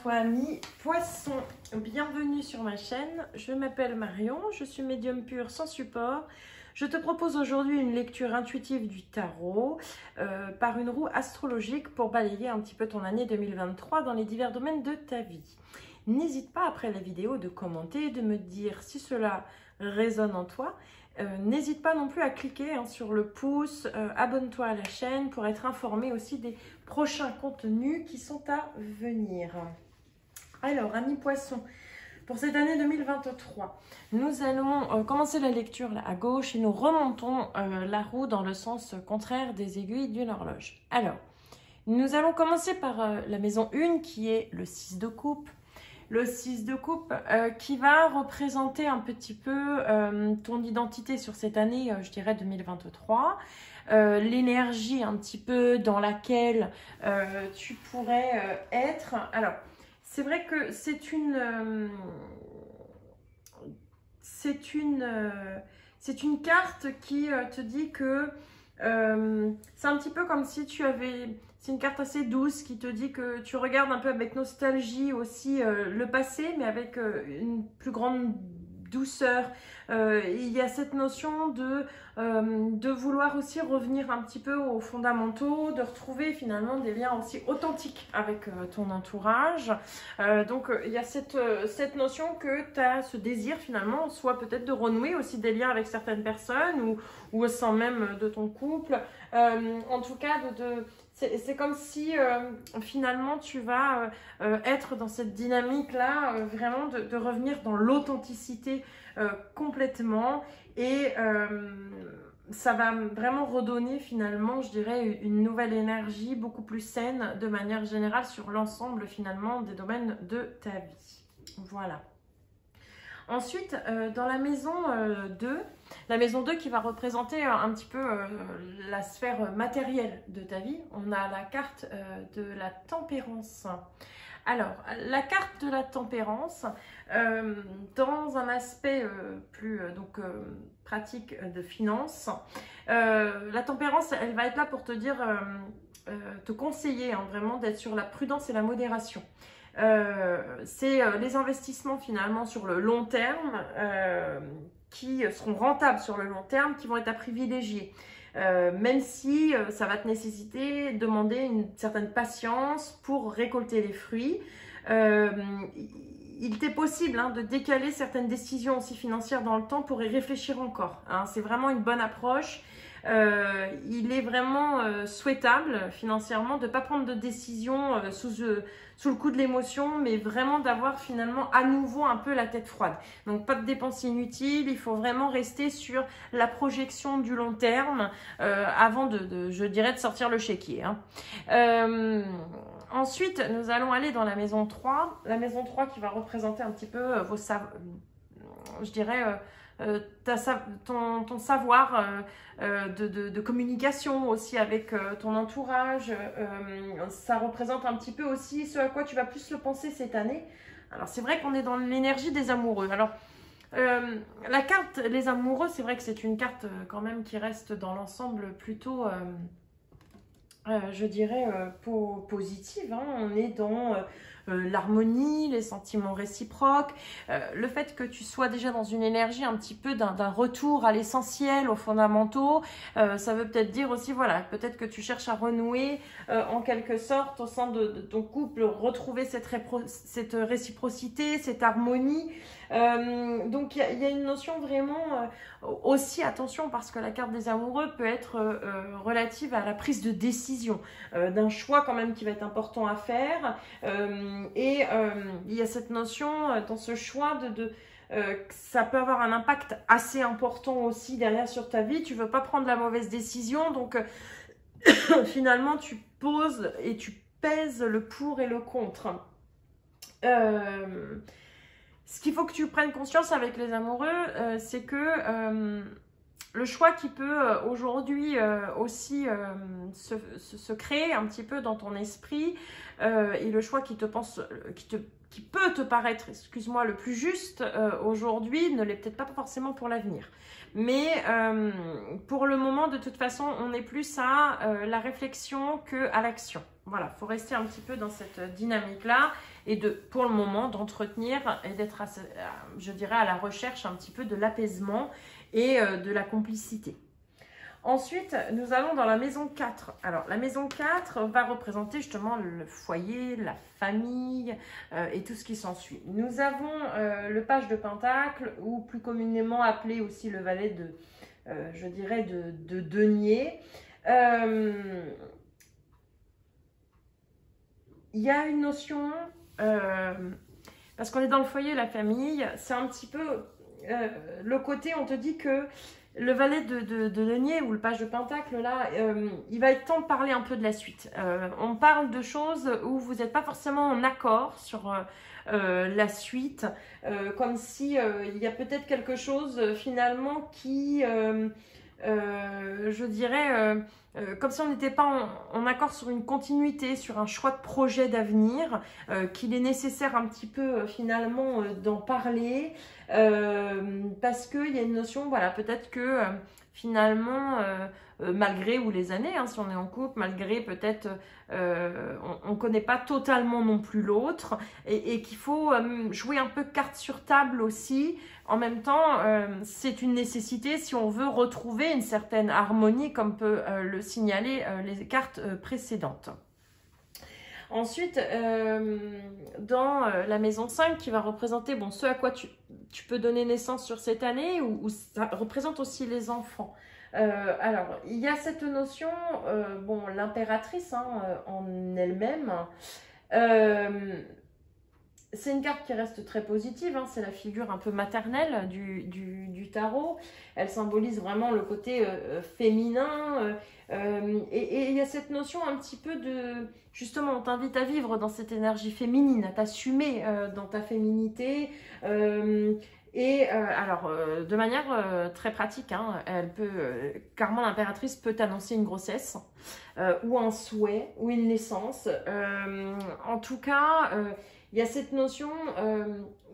toi ami poisson, bienvenue sur ma chaîne. Je m'appelle Marion, je suis médium pur sans support. Je te propose aujourd'hui une lecture intuitive du tarot par une roue astrologique pour balayer un petit peu ton année 2023 dans les divers domaines de ta vie. N'hésite pas après la vidéo de commenter, de me dire si cela résonne en toi. N'hésite pas non plus à cliquer sur le pouce, abonne-toi à la chaîne pour être informé aussi des prochains contenus qui sont à venir. Alors, amis poissons, pour cette année 2023, nous allons commencer la lecture là, à gauche et nous remontons la roue dans le sens contraire des aiguilles d'une horloge. Alors, nous allons commencer par la maison 1 qui est le 6 de coupe. Le 6 de coupe qui va représenter un petit peu ton identité sur cette année, je dirais 2023. L'énergie un petit peu dans laquelle tu pourrais être. Alors, c'est vrai que c'est une carte qui te dit que c'est un petit peu comme si tu avais... C'est une carte assez douce qui te dit que tu regardes un peu avec nostalgie aussi le passé, mais avec une plus grande douceur. Il y a cette notion de vouloir aussi revenir un petit peu aux fondamentaux, de retrouver finalement des liens aussi authentiques avec ton entourage. Donc il y a cette notion que tu as ce désir finalement, soit peut-être de renouer aussi des liens avec certaines personnes ou au sein même de ton couple. En tout cas, c'est comme si finalement tu vas être dans cette dynamique-là, vraiment de revenir dans l'authenticité complètement et ça va vraiment redonner finalement, je dirais, une nouvelle énergie beaucoup plus saine de manière générale sur l'ensemble finalement des domaines de ta vie. Voilà. Ensuite, dans la maison 2, la maison 2 qui va représenter un petit peu la sphère matérielle de ta vie, on a la carte de la tempérance. Alors, la carte de la tempérance, dans un aspect plus pratique de finance, la tempérance, elle va être là pour te dire, te conseiller vraiment d'être sur la prudence et la modération. C'est les investissements finalement sur le long terme qui seront rentables sur le long terme, qui vont être à privilégier. Même si ça va te nécessiter de demander une certaine patience pour récolter les fruits. Il t'est possible de décaler certaines décisions aussi financières dans le temps pour y réfléchir encore. C'est vraiment une bonne approche. Il est vraiment souhaitable financièrement de ne pas prendre de décision sous le coup de l'émotion, mais vraiment d'avoir finalement à nouveau un peu la tête froide. Donc pas de dépenses inutiles, il faut vraiment rester sur la projection du long terme avant je dirais, de sortir le chéquier. Ensuite, nous allons aller dans la maison 3. La maison 3 qui va représenter un petit peu je dirais... ton savoir de communication aussi avec ton entourage, ça représente un petit peu aussi ce à quoi tu vas plus le penser cette année. Alors c'est vrai qu'on est dans l'énergie des amoureux. Alors la carte les amoureux, c'est vrai que c'est une carte quand même qui reste dans l'ensemble plutôt je dirais positive. On est dans l'harmonie, les sentiments réciproques, le fait que tu sois déjà dans une énergie un petit peu d'un retour à l'essentiel, aux fondamentaux, ça veut peut-être dire aussi, voilà, peut-être que tu cherches à renouer en quelque sorte au sein de ton couple, retrouver cette réciprocité, cette harmonie. Donc il y a une notion vraiment aussi, attention, parce que la carte des amoureux peut être relative à la prise de décision d'un choix quand même qui va être important à faire, et il y a cette notion dans ce choix ça peut avoir un impact assez important aussi derrière sur ta vie. Tu veux pas prendre la mauvaise décision, donc finalement tu poses et tu pèses le pour et le contre. Ce qu'il faut que tu prennes conscience avec les amoureux, c'est que le choix qui peut aujourd'hui aussi se créer un petit peu dans ton esprit, et le choix qui peut te paraître, excuse-moi, le plus juste aujourd'hui, ne l'est peut-être pas forcément pour l'avenir. Mais pour le moment, de toute façon, on est plus à la réflexion qu'à l'action. Voilà, il faut rester un petit peu dans cette dynamique-là et pour le moment, d'entretenir et d'être, je dirais, à la recherche un petit peu de l'apaisement et de la complicité. Ensuite, nous allons dans la maison 4. Alors, la maison 4 va représenter justement le foyer, la famille et tout ce qui s'ensuit. Nous avons le page de Pentacle, ou plus communément appelé aussi le valet de, je dirais, de denier. Il y a une notion, parce qu'on est dans le foyer, la famille, c'est un petit peu le côté, on te dit que le valet de denier ou le page de Pentacle, là, il va être temps de parler un peu de la suite. On parle de choses où vous n'êtes pas forcément en accord sur la suite, comme si il y a peut-être quelque chose finalement qui, je dirais, comme si on n'était pas en accord sur une continuité, sur un choix de projet d'avenir, qu'il est nécessaire un petit peu finalement d'en parler, parce qu'il y a une notion, voilà, peut-être que finalement, malgré ou les années, hein, si on est en couple, malgré peut-être on ne connaît pas totalement non plus l'autre, et qu'il faut jouer un peu carte sur table aussi. En même temps, c'est une nécessité si on veut retrouver une certaine harmonie, comme peut le signaler les cartes précédentes. Ensuite, dans la maison 5 qui va représenter ce à quoi tu peux donner naissance sur cette année, où ça représente aussi les enfants. Alors, il y a cette notion, l'impératrice en elle-même, c'est une carte qui reste très positive, hein, c'est la figure un peu maternelle du tarot. Elle symbolise vraiment le côté féminin. Et il y a cette notion un petit peu de... Justement, on t'invite à vivre dans cette énergie féminine, à t'assumer dans ta féminité. Alors, de manière très pratique, hein, carrément l'impératrice peut annoncer une grossesse, ou un souhait, ou une naissance. En tout cas... il y a cette notion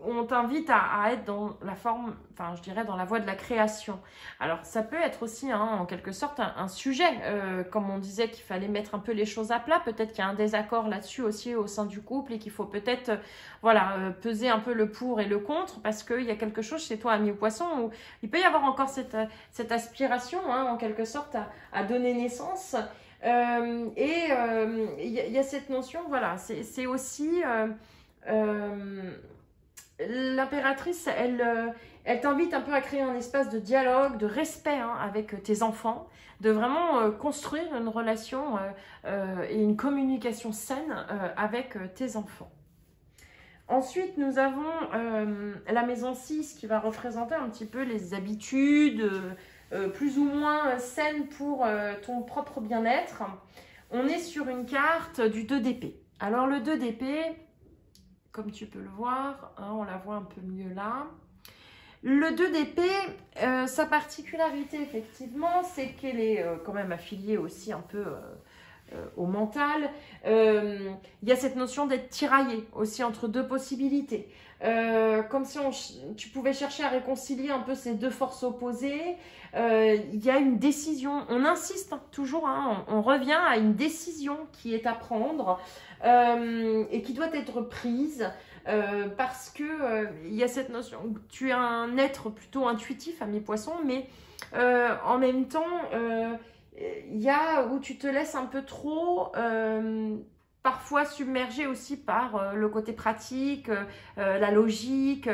où on t'invite à être dans la forme, enfin je dirais dans la voie de la création. Alors ça peut être aussi en quelque sorte un sujet, comme on disait qu'il fallait mettre un peu les choses à plat, peut-être qu'il y a un désaccord là-dessus aussi au sein du couple et qu'il faut peut-être peser un peu le pour et le contre, parce qu'il y a quelque chose chez toi, ami au poisson, où il peut y avoir encore cette aspiration en quelque sorte à donner naissance. Il y a cette notion, voilà, c'est aussi... l'impératrice, elle t'invite un peu à créer un espace de dialogue, de respect avec tes enfants, de vraiment construire une relation et une communication saine avec tes enfants. Ensuite, nous avons la maison 6 qui va représenter un petit peu les habitudes plus ou moins saines pour ton propre bien-être. On est sur une carte du 2 d'épée. Alors le 2 d'épée, comme tu peux le voir, on la voit un peu mieux là. Le 2 d'épée, sa particularité effectivement, c'est qu'elle est quand même affiliée aussi un peu au mental. Il y a cette notion d'être tiraillé aussi entre deux possibilités. Comme si tu pouvais chercher à réconcilier un peu ces deux forces opposées. Il y a une décision, on insiste toujours, on revient à une décision qui est à prendre et qui doit être prise parce que il y a cette notion, tu es un être plutôt intuitif, ami poisson, mais en même temps, il y a où tu te laisses un peu trop... parfois submergé aussi par le côté pratique, la logique,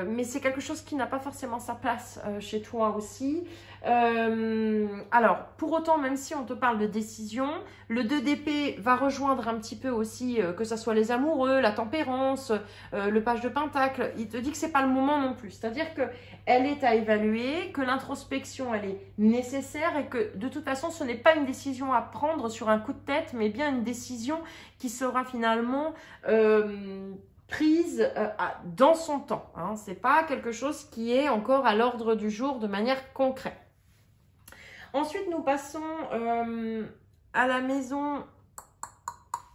mais c'est quelque chose qui n'a pas forcément sa place chez toi aussi. Alors, pour autant, même si on te parle de décision, le 2 d'épée va rejoindre un petit peu aussi, que ce soit les amoureux, la tempérance, le page de Pentacle, il te dit que c'est pas le moment non plus. C'est-à-dire qu'elle est à évaluer, que l'introspection, elle est nécessaire et que de toute façon, ce n'est pas une décision à prendre sur un coup de tête, mais bien une décision qui sera finalement prise dans son temps. Ce n'est pas quelque chose qui est encore à l'ordre du jour de manière concrète. Ensuite, nous passons à la maison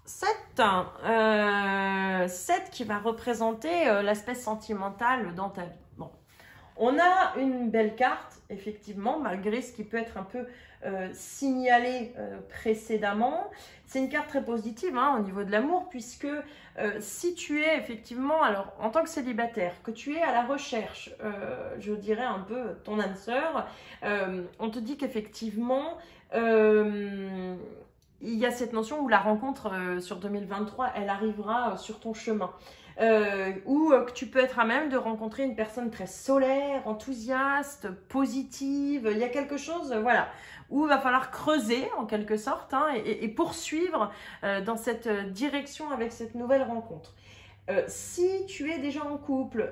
7. 7 qui va représenter l'aspect sentimental dans ta vie. Bon. On a une belle carte, effectivement, malgré ce qui peut être un peu signalé précédemment. C'est une carte très positive au niveau de l'amour, puisque si tu es effectivement, alors en tant que célibataire, que tu es à la recherche, je dirais un peu ton âme sœur, on te dit qu'effectivement, il y a cette notion où la rencontre sur 2023, elle arrivera sur ton chemin. Ou que tu peux être à même de rencontrer une personne très solaire, enthousiaste, positive. Il y a quelque chose, voilà, où il va falloir creuser en quelque sorte et poursuivre dans cette direction avec cette nouvelle rencontre. Si tu es déjà en couple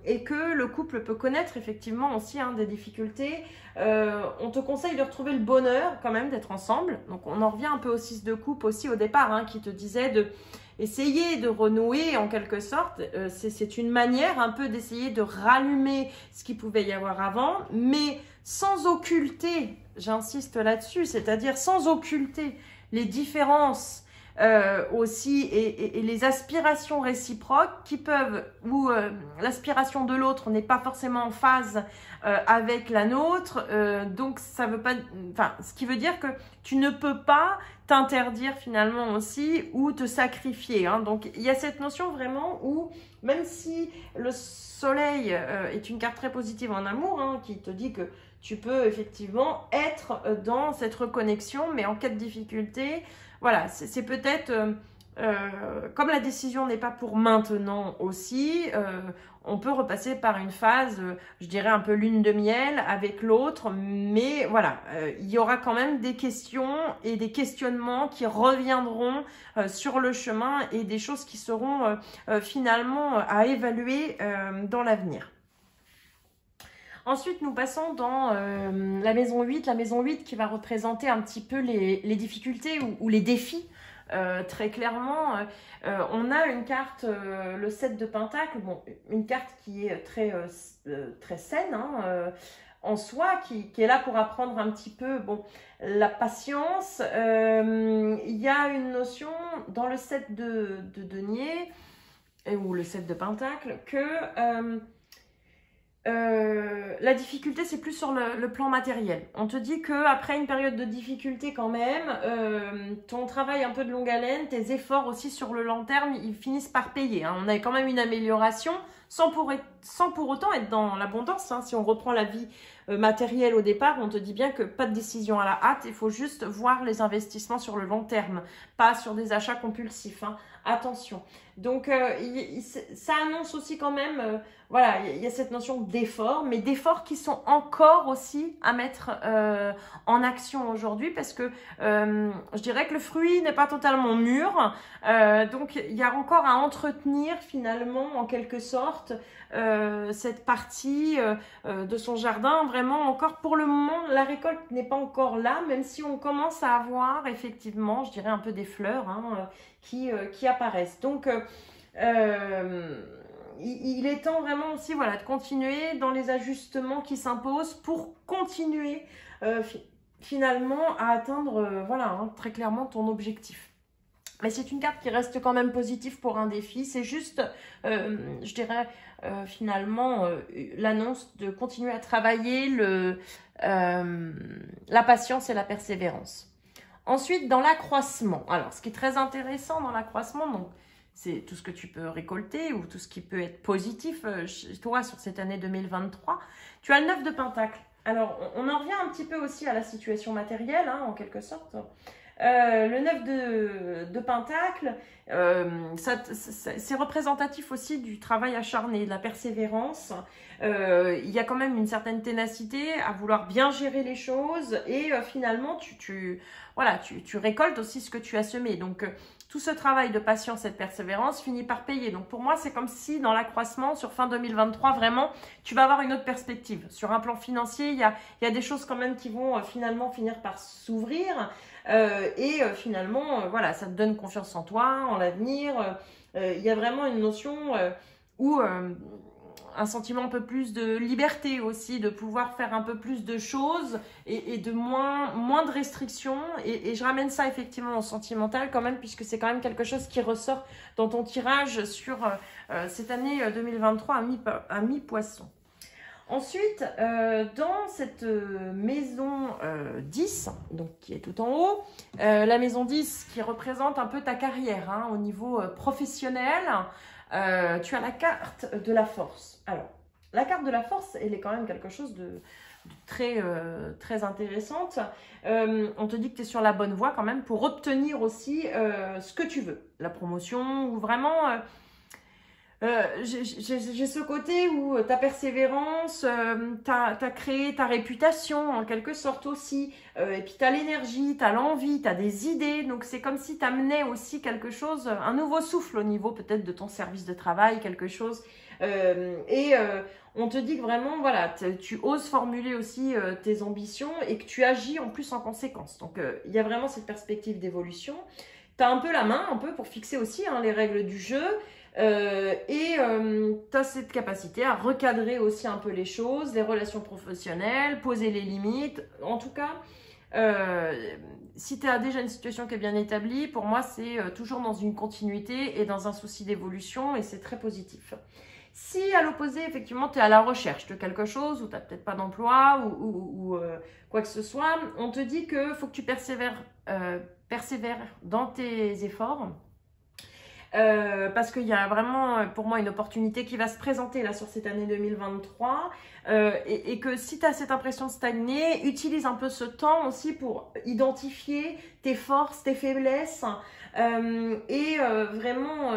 et que le couple peut connaître effectivement aussi des difficultés, on te conseille de retrouver le bonheur quand même d'être ensemble. Donc on en revient un peu au 6 de coupe aussi au départ, qui te disait de essayer de renouer en quelque sorte. C'est une manière un peu d'essayer de rallumer ce qu'il pouvait y avoir avant, mais sans occulter, j'insiste là-dessus, c'est-à-dire sans occulter les différences aussi et les aspirations réciproques qui peuvent, où l'aspiration de l'autre n'est pas forcément en phase avec la nôtre, donc ça veut pas, enfin, ce qui veut dire que tu ne peux pas t'interdire finalement aussi ou te sacrifier. Donc il y a cette notion vraiment où même si le soleil est une carte très positive en amour, qui te dit que tu peux effectivement être dans cette reconnexion, mais en cas de difficulté, voilà, c'est peut-être, comme la décision n'est pas pour maintenant aussi, on peut repasser par une phase, je dirais un peu lune de miel avec l'autre, mais voilà, il y aura quand même des questions et des questionnements qui reviendront sur le chemin et des choses qui seront finalement à évaluer dans l'avenir. Ensuite, nous passons dans la maison 8. La maison 8 qui va représenter un petit peu les difficultés ou les défis. Très clairement, on a une carte, le 7 de Pentacle, bon, une carte qui est très saine en soi, qui est là pour apprendre un petit peu la patience. Il y a une notion dans le 7 de denier, ou le 7 de Pentacle, que la difficulté, c'est plus sur le plan matériel. On te dit qu'après une période de difficulté quand même, ton travail un peu de longue haleine, tes efforts aussi sur le long terme, ils finissent par payer. On a quand même une amélioration sans pour autant être dans l'abondance. Si on reprend la vie matérielle au départ, on te dit bien que pas de décision à la hâte, il faut juste voir les investissements sur le long terme, pas sur des achats compulsifs. Attention. Donc, ça annonce aussi quand même, voilà, il y a cette notion d'effort, mais d'efforts qui sont encore aussi à mettre en action aujourd'hui parce que je dirais que le fruit n'est pas totalement mûr. Donc, il y a encore à entretenir finalement, en quelque sorte, cette partie de son jardin. Vraiment, encore pour le moment, la récolte n'est pas encore là, même si on commence à avoir effectivement, je dirais un peu des fleurs qui apparaissent. Donc, il est temps vraiment aussi de continuer dans les ajustements qui s'imposent pour continuer finalement à atteindre très clairement ton objectif. Mais c'est une carte qui reste quand même positive pour un défi. C'est juste, je dirais, finalement, l'annonce de continuer à travailler la patience et la persévérance. Ensuite, dans l'accroissement. Alors, ce qui est très intéressant dans l'accroissement, donc, c'est tout ce que tu peux récolter ou tout ce qui peut être positif chez toi sur cette année 2023. Tu as le 9 de Pentacle. Alors, on en revient un petit peu aussi à la situation matérielle, en quelque sorte. Le 9 de Pentacle, c'est représentatif aussi du travail acharné, de la persévérance. Il y a quand même une certaine ténacité à vouloir bien gérer les choses et finalement, tu récoltes aussi ce que tu as semé. Donc, tout ce travail de patience et de persévérance finit par payer. Donc, pour moi, c'est comme si dans l'accroissement, sur fin 2023, vraiment, tu vas avoir une autre perspective. Sur un plan financier, il y a des choses quand même qui vont finalement finir par s'ouvrir. Finalement, ça te donne confiance en toi, en l'avenir. Il y a vraiment une notion où un sentiment un peu plus de liberté aussi, de pouvoir faire un peu plus de choses et de moins de restrictions. Et je ramène ça effectivement au sentimental quand même, puisque c'est quand même quelque chose qui ressort dans ton tirage sur cette année 2023 à mi-poisson. Ensuite, dans cette maison 10, donc qui est tout en haut, la maison 10 qui représente un peu ta carrière hein, au niveau professionnel, tu as la carte de la force. Alors, la carte de la force, elle est quand même quelque chose de très, très intéressante. On te dit que tu es sur la bonne voie quand même pour obtenir aussi ce que tu veux. La promotion ou vraiment... j'ai ce côté où ta persévérance, t'as créé ta réputation en quelque sorte aussi, et puis t'as l'énergie, t'as l'envie, t'as des idées, donc c'est comme si t'amenais aussi quelque chose, un nouveau souffle au niveau peut-être de ton service de travail, quelque chose, on te dit que vraiment, voilà, tu oses formuler aussi tes ambitions et que tu agis en plus en conséquence, donc il y a vraiment cette perspective d'évolution, t'as un peu la main, un peu pour fixer aussi hein, les règles du jeu, tu as cette capacité à recadrer aussi un peu les choses, les relations professionnelles, poser les limites. En tout cas, si tu as déjà une situation qui est bien établie, pour moi, c'est toujours dans une continuité et dans un souci d'évolution et c'est très positif. Si à l'opposé, effectivement, tu es à la recherche de quelque chose ou tu n'as peut-être pas d'emploi ou quoi que ce soit, on te dit qu'il faut que tu persévères dans tes efforts. Parce qu'il y a vraiment pour moi une opportunité qui va se présenter là sur cette année 2023 et que si tu as cette impression de stagner, utilise un peu ce temps aussi pour identifier tes forces, tes faiblesses vraiment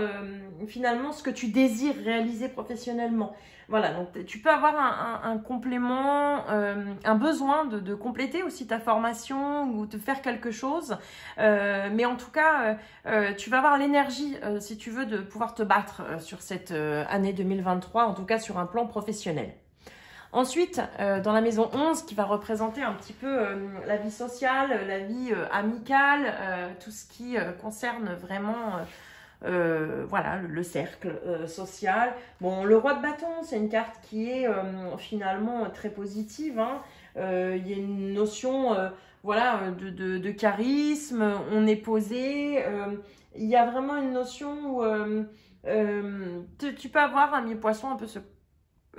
finalement ce que tu désires réaliser professionnellement. Voilà, donc tu peux avoir un complément, un besoin de compléter aussi ta formation ou de faire quelque chose. Mais en tout cas, tu vas avoir l'énergie, si tu veux, de pouvoir te battre sur cette année 2023, en tout cas sur un plan professionnel. Ensuite, dans la maison 11, qui va représenter un petit peu la vie sociale, la vie amicale, tout ce qui concerne vraiment... voilà, le cercle social. Bon, le roi de bâton, c'est une carte qui est finalement très positive. Hein. Il y a une notion voilà, de charisme, on est posé. Il y a vraiment une notion où tu peux avoir un mi-poisson un peu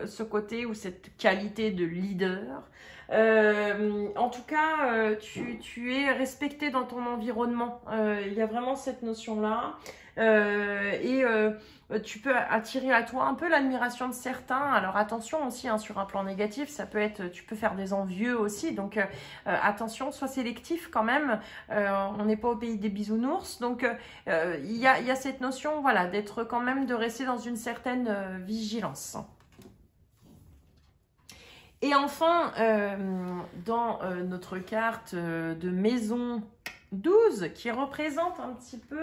ce côté ou cette qualité de leader. En tout cas, tu es respecté dans ton environnement. Il y a vraiment cette notion-là. Tu peux attirer à toi un peu l'admiration de certains. Alors attention aussi hein, sur un plan négatif, ça peut être, tu peux faire des envieux aussi. Donc attention, sois sélectif quand même. On n'est pas au pays des bisounours. Donc il y a cette notion, voilà, d'être quand même, de rester dans une certaine vigilance. Et enfin, dans notre carte de maison 12, qui représente un petit peu...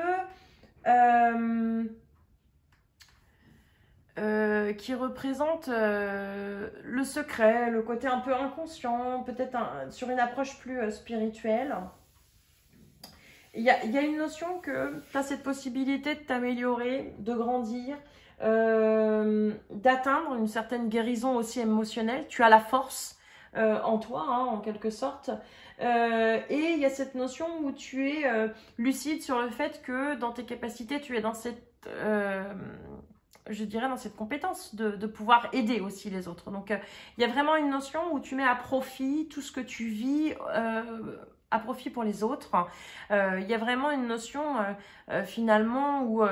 qui représente le secret, le côté un peu inconscient, peut-être sur une approche plus spirituelle. Il y a une notion que tu as cette possibilité de t'améliorer, de grandir, d'atteindre une certaine guérison aussi émotionnelle. Tu as la force en toi, hein, en quelque sorte. Et il y a cette notion où tu es lucide sur le fait que dans tes capacités, tu es dans cette, je dirais, dans cette compétence de pouvoir aider aussi les autres. Donc, il y a vraiment une notion où tu mets à profit tout ce que tu vis, à profit pour les autres. Il y a vraiment une notion, finalement, où...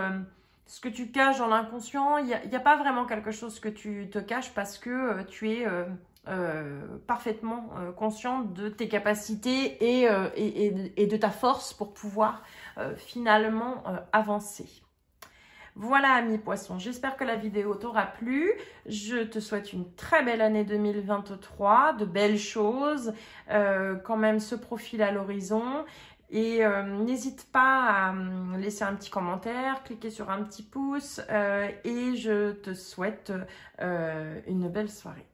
ce que tu caches dans l'inconscient, il n'y a pas vraiment quelque chose que tu te caches parce que tu es parfaitement consciente de tes capacités et de ta force pour pouvoir finalement avancer. Voilà, amis poissons, j'espère que la vidéo t'aura plu. Je te souhaite une très belle année 2023, de belles choses, quand même ce profil à l'horizon. Et n'hésite pas à me laisser un petit commentaire, cliquer sur un petit pouce et je te souhaite une belle soirée.